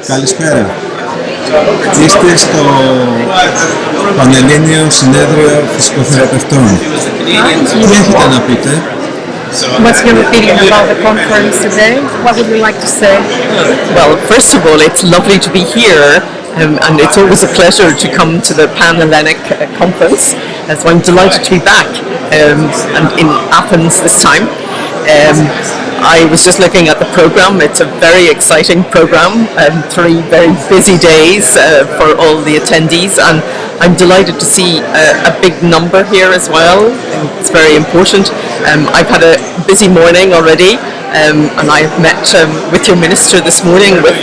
Καλησπέρα. Είστε στο Πανελλήνιο Συνέδριο Φυσικοθεραπευτών. Τι έχετε να πείτε? What's your opinion about the conference today? What would you like to say? Well, first of all, it's lovely to be here, and it's always a pleasure to come to the Panhellenic conference. So I'm delighted to be back and in Athens this time. I was just looking at the program. It's a very exciting program, 3 very busy days for all the attendees, and I'm delighted to see a big number here as well. It's very important. I've had a busy morning already, and I've met with your minister this morning, with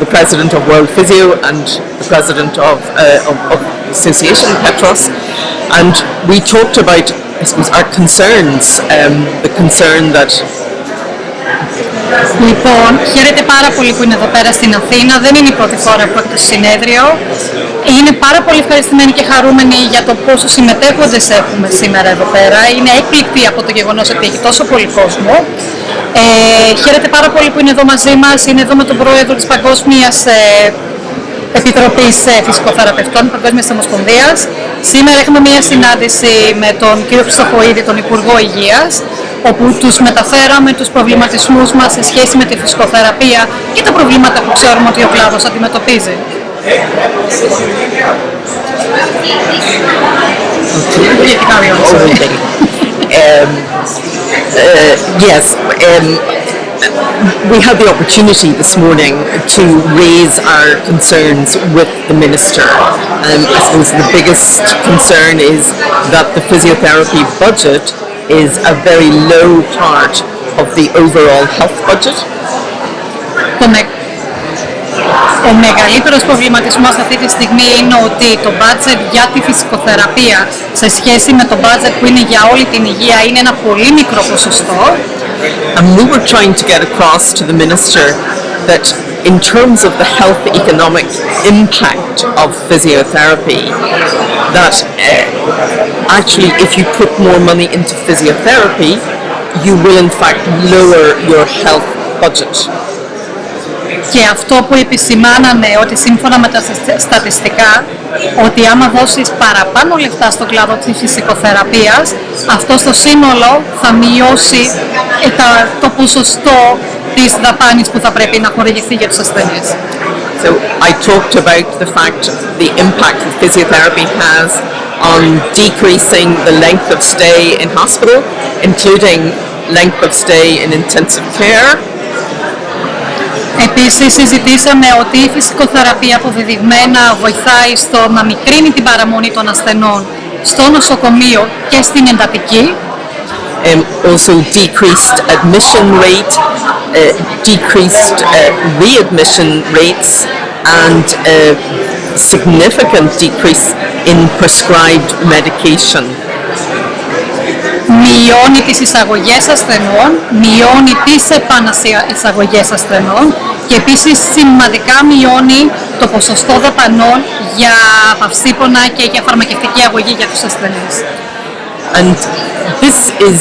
the president of World Physio and the president of Association Petros, and we talked about, I suppose, our concerns, the concern that. Λοιπόν, χαίρετε πάρα πολύ που είναι εδώ πέρα στην Αθήνα. Δεν είναι η πρώτη φορά που έχετε στο συνέδριο. Είναι πάρα πολύ ευχαριστημένοι και χαρούμενοι για το πόσο συμμετέχοντες έχουμε σήμερα εδώ πέρα. Είναι έκπληκτοι από το γεγονός ότι έχει τόσο πολύ κόσμο. Χαίρετε πάρα πολύ που είναι εδώ μαζί μας. Είναι εδώ με τον Πρόεδρο της Παγκόσμιας Επιτροπής Φυσικοθεραπευτών, Παγκόσμιας Ομοσπονδίας. Σήμερα έχουμε μια συνάντηση με τον κύριο Χρυστοφοίδη, τον Υπουργό Υγείας, όπου τους μεταφέραμε τους προβληματισμούς μας σε σχέση με τη φυσικοθεραπεία και τα προβλήματα που ξέρουμε ότι ο κλάδος αντιμετωπίζει. We had the opportunity this morning to raise our concerns with the Minister. I suppose the biggest concern is that the physiotherapy budget is a very low part of the overall health budget. Ο μεγαλύτερος προβληματισμός αυτή τη στιγμή είναι ότι το budget για τη φυσικοθεραπεία σε σχέση με το budget που είναι για όλη την υγεία είναι ένα πολύ μικρό ποσοστό. And we were trying to get across to the Minister that in terms of the health economic impact of physiotherapy, that actually if you put more money into physiotherapy, you will in fact lower your health budget. Και αυτό που επισημάναμε, ότι σύμφωνα με τα στατιστικά, ότι άμα δώσεις παραπάνω λεφτά στον κλάδο της φυσικοθεραπείας, αυτό στο σύνολο θα μειώσει το ποσοστό της δαπάνης που θα πρέπει να χορηγηθεί για τους ασθενείς. So I talked about the fact, the impact that physiotherapy has on decreasing the length of stay in hospital, including length of stay in intensive care. Επίσης συζητήσαμε ότι η φυσικοθεραπεία αποδεδειγμένα βοηθάει στο να μικρύνει την παραμονή των ασθενών στο νοσοκομείο και στην εντατική. Also decreased admission rate, decreased readmission rates, and significant decrease in prescribed medication. Μειώνει τις εισαγωγές ασθενών, μειώνει τις επανεισαγωγές ασθενών και επίσης σημαντικά μειώνει το ποσοστό δαπανών για παυσίπονα και για φαρμακευτική αγωγή για τους ασθενείς. And this is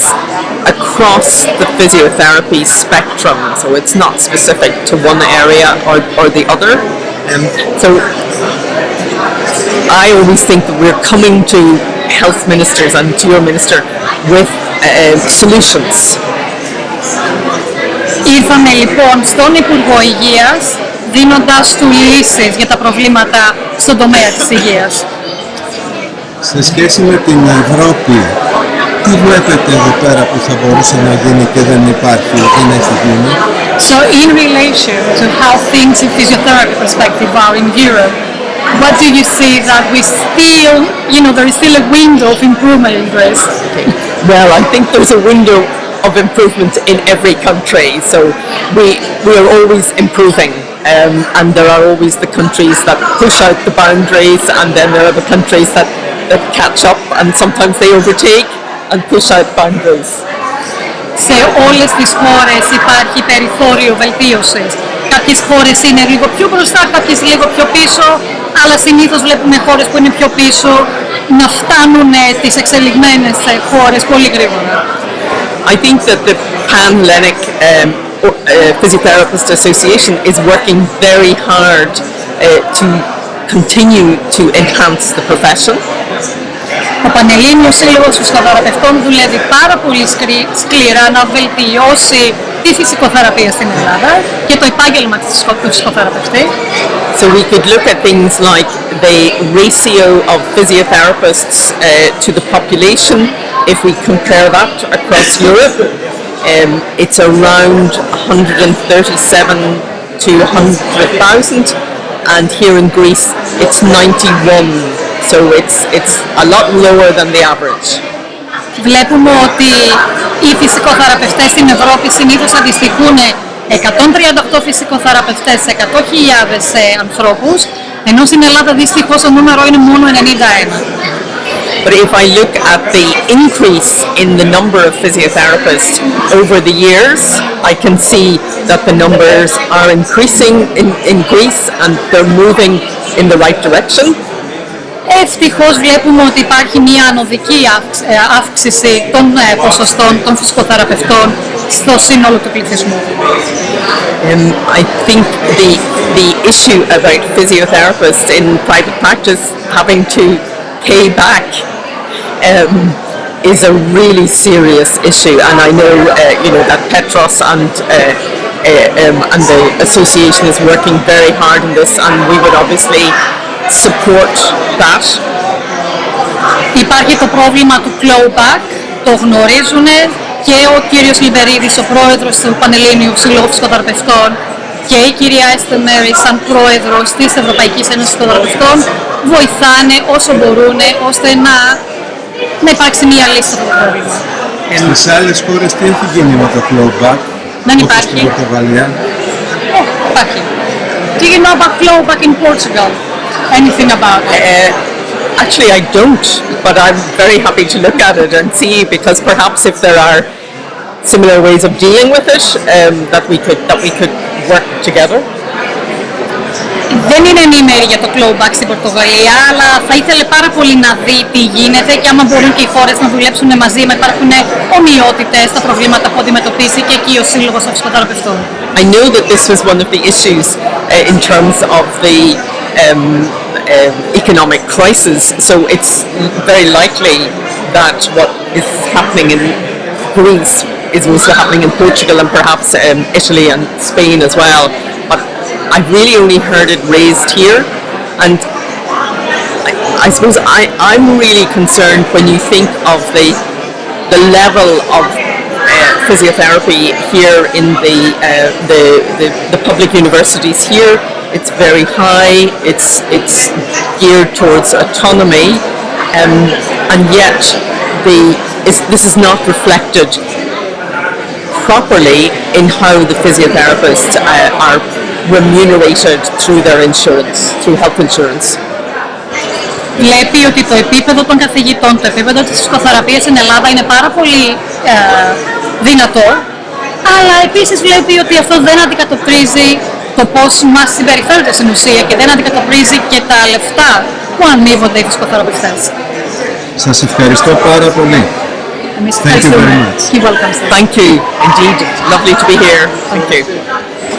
across the physiotherapy spectrum, so it's not specific to one area or the other. So I always think that we're coming to health ministers and to your minister with solutions. Ήρθαμε λοιπόν στον Υπουργό Υγείας δίνοντας του λύσεις για τα προβλήματα στον τομέα της υγείας. Σε σχέση με την Ευρώπη, τι βλέπετε εδώ πέρα που θα μπορούσε να γίνει και δεν υπάρχει, δεν έχει γίνει? So in relation to how things in physiotherapy perspective are in Europe, what do you see that we still, there is still a window of improvement in this? Well, I think there's a window of improvement in every country, so we are always improving, and there are always the countries that push out the boundaries, and then there are the countries that catch up, and sometimes they overtake and push out boundaries. Σε όλες τις χώρες υπάρχει περιθώριο βελτίωσης. Κάποιες χώρες είναι λίγο πιο μπροστά, κάποιες λίγο πιο πίσω, αλλά συνήθως βλέπουμε χώρες που είναι πιο πίσω να φτάνουν τις εξελιγμένες χώρες πολύ γρήγορα. I think that the Panhellenic Physiotherapist Association is working very hard to continue to enhance the profession. Ο Πανελλήνιο Σύλλογος Φυσικοθεραπευτών δουλεύει πάρα πολύ σκληρά να βελτιώσει τη φυσικοθεραπεία στην Ελλάδα και το επάγγελμα του φυσικοθεραπευτή. So we could look at things like the ratio of physiotherapists to the population. If we compare that across Europe, it's around 137 to 100,000, and here in Greece it's 91. So it's a lot lower than the average. Βλέπουμε ότι οι φυσικοθεραπευτές στην Ευρώπη συνήθως αντιστοιχούν 138 φυσικοθεραπευτές σε 100.000 ανθρώπους, ενώ στην Ελλάδα δυστυχώς το νούμερο είναι μόνο 91. But if I look at the increase in the number of physiotherapists over the years, I can see that the numbers are increasing in Greece and they're moving in the right direction. Ευτυχώς βλέπουμε ότι υπάρχει μια ανωδική αύξηση των ποσοστών των φυσικοθεραπευτών στο σύνολο του πληθυσμού. I think the issue about physiotherapists in private practice having to pay back is a really serious issue, and I know that Petros and the association is working very hard on this, and we would obviously support that. Υπάρχει το πρόβλημα του clawback, το γνωρίζουν και ο κύριος Λιμπερίδης, ο πρόεδρος του Πανελλήνιου Συλλόγου Φυσικοθεραπευτών, και η κυρία Esther σαν πρόεδρος της Ευρωπαϊκής Ένωσης Φυσικοθεραπευτών βοηθάνε όσο μπορούν ώστε να υπάρξει μια λύση σε αυτό το πρόβλημα. Στις άλλες χώρες τι έχει γίνει με το clawback? Δεν υπάρχει. Στην Πορτογαλία. Υπάρχει. Do you know about clawback in Portugal? Anything about it? Actually, I don't, but I'm very happy to look at it and see, because perhaps if there are similar ways of dealing with it, that we could work together. Δεν είναι ενήμερη για το clawback στην Πορτογαλία, αλλά θα ήθελε πάρα πολύ να δει τι γίνεται και άμα μπορούν και οι χώρες να δουλέψουν μαζί, να υπάρχουν ομοιότητες στα προβλήματα που αντιμετωπίζει και εκεί ο Σύλλογος των Φυσικοθεραπευτών. I know that this was one of the issues in terms of the economic crisis, so it's very likely that what is happening in Greece is also happening in Portugal and perhaps Italy and Spain as well. But I've really only heard it raised here, and I suppose I'm really concerned when you think of the level of physiotherapy here in the public universities here. It's very high. It's geared towards autonomy, and yet this is not reflected properly in how the physiotherapists are remunerated through their insurance, through health insurance. Βλέπει ότι το επίπεδο των καθηγητών, το επίπεδο της φυσικοθεραπείας στην Ελλάδα είναι πάρα πολύ δυνατό, αλλά επίσης βλέπει ότι αυτό δεν αντικατοπτρίζει το πώς μας συμπεριφέρονται στην ουσία και δεν αντικατοπτρίζει και τα λεφτά που αμείβονται οι φυσικοθεραπευτές. Σας ευχαριστώ πάρα πολύ. Εμείς Thank you very ευχαριστούμε. much. You're welcome, sir. Thank you. Indeed, lovely to be here. Thank you.